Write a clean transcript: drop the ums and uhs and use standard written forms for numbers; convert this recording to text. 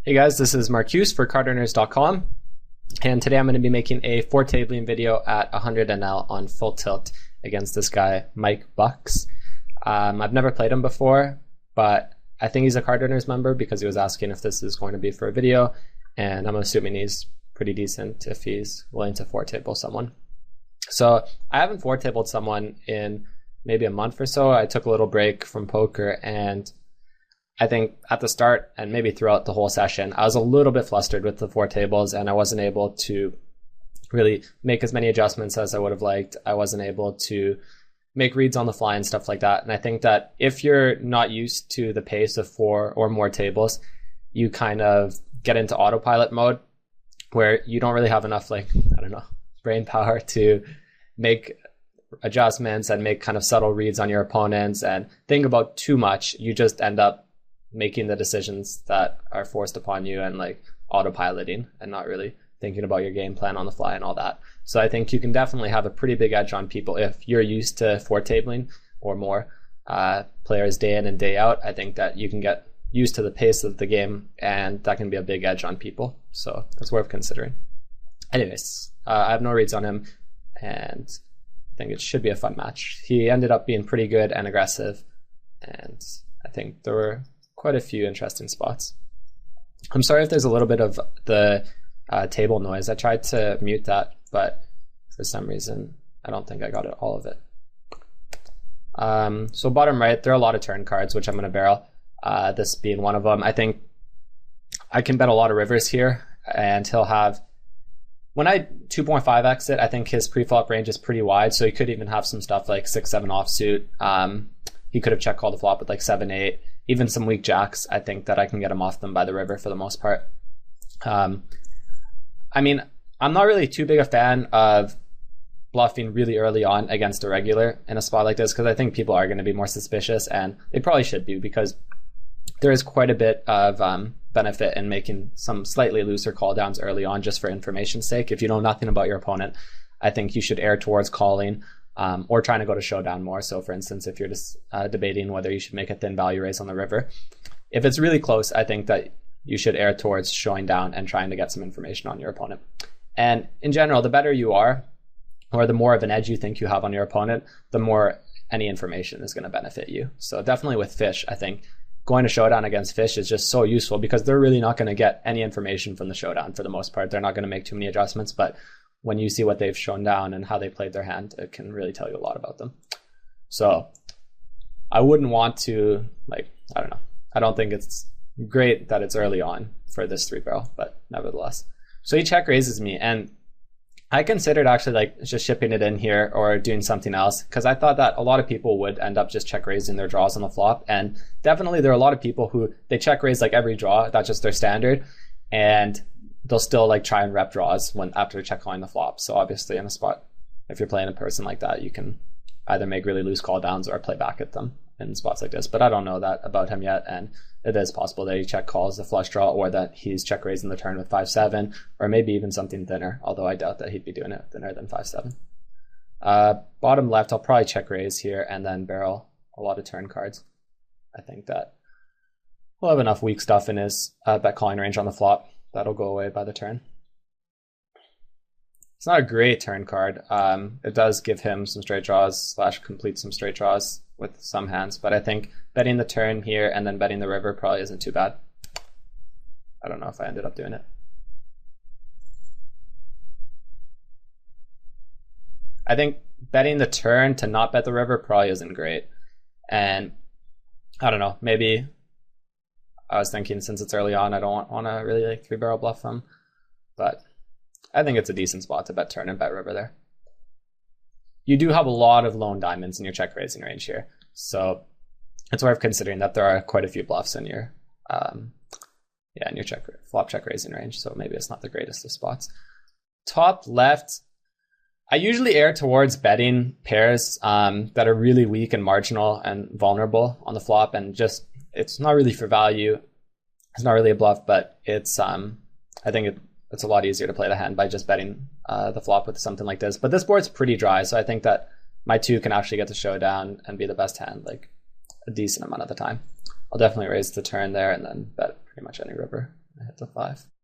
Hey guys, this is Markuis for CardRunners.com, and today I'm going to be making a 4-tabling video at 100 NL on full tilt against this guy, MikeBucks. I've never played him before, but I think he's a CardRunners member because he was asking if this is going to be for a video, and I'm assuming he's pretty decent if he's willing to 4-table someone. So I haven't 4-tabled someone in maybe a month or so. I took a little break from poker, and I think at the start and maybe throughout the whole session, I was a little bit flustered with the 4 tables, and I wasn't able to really make as many adjustments as I would have liked. I wasn't able to make reads on the fly and stuff like that. And I think that if you're not used to the pace of 4 or more tables, you kind of get into autopilot mode where you don't really have enough, brain power to make adjustments and make kind of subtle reads on your opponents and think about too much. You just end up making the decisions that are forced upon you and autopiloting and not really thinking about your game plan on the fly and all that. So I think you can definitely have a pretty big edge on people if you're used to 4-tabling or more players day in and day out. I think that you can get used to the pace of the game, and that can be a big edge on people. So it's worth considering. Anyways, I have no reads on him, and I think it should be a fun match. He ended up being pretty good and aggressive, and I think there were quite a few interesting spots. I'm sorry if there's a little bit of the table noise. I tried to mute that, but for some reason I don't think I got all of it. So bottom right, there are a lot of turn cards which I'm going to barrel, this being one of them. I think I can bet a lot of rivers here, and he'll have, when I 2.5x it, I think his pre-flop range is pretty wide, so he could even have some stuff like 6-7 offsuit. He could have check called the flop with 7-8, even some weak jacks. I think that I can get him off them by the river for the most part. I mean, I'm not really too big a fan of bluffing really early on against a regular in a spot like this, because I think people are going to be more suspicious, and they probably should be, because there is quite a bit of benefit in making some slightly looser call downs early on just for information's sake. If you know nothing about your opponent, I think you should err towards calling or trying to go to showdown more. So for instance, if you're just debating whether you should make a thin value raise on the river, if it's really close, I think that you should err towards showing down and trying to get some information on your opponent. And in general, the better you are, or the more of an edge you think you have on your opponent, the more any information is going to benefit you. So definitely with fish, I think going to showdown against fish is just so useful, because they're really not going to get any information from the showdown for the most part. They're not going to make too many adjustments, but when you see what they've shown down and how they played their hand, it can really tell you a lot about them. So I wouldn't want to, I don't know. I don't think it's great that it's early on for this 3-barrel, but nevertheless. So he check raises me, and I considered actually just shipping it in here or doing something else, because I thought that a lot of people would end up just check raising their draws on the flop. And definitely there are a lot of people who they check raise every draw. That's just their standard. And they'll still try and rep draws after check calling the flop. So obviously in a spot, if you're playing a person like that, you can either make really loose call downs or play back at them in spots like this. But I don't know that about him yet, and it is possible that he check calls the flush draw, or that he's check raising the turn with 5-7, or maybe even something thinner, although I doubt that he'd be doing it thinner than 5-7. Bottom left, I'll probably check raise here and then barrel a lot of turn cards. I think that he'll have enough weak stuff in his bet calling range on the flop. That'll go away by the turn. It's not a great turn card. It does give him some straight draws / complete some straight draws with some hands, but I think betting the turn here and then betting the river probably isn't too bad. I don't know if I ended up doing it. I think betting the turn to not bet the river probably isn't great. And I don't know, maybe I was thinking since it's early on, I don't want to really 3-barrel bluff him, but I think it's a decent spot to bet turn and bet river there. You do have a lot of lone diamonds in your check raising range here, so it's worth considering that there are quite a few bluffs in your in your flop check raising range. So maybe it's not the greatest of spots. Top left, I usually err towards betting pairs that are really weak and marginal and vulnerable on the flop, and just it's not really for value. It's not really a bluff, but it's I think it's a lot easier to play the hand by just betting the flop with something like this. But this board's pretty dry, so I think that my 2 can actually get the showdown and be the best hand a decent amount of the time. I'll definitely raise the turn there and then bet pretty much any river. to 5.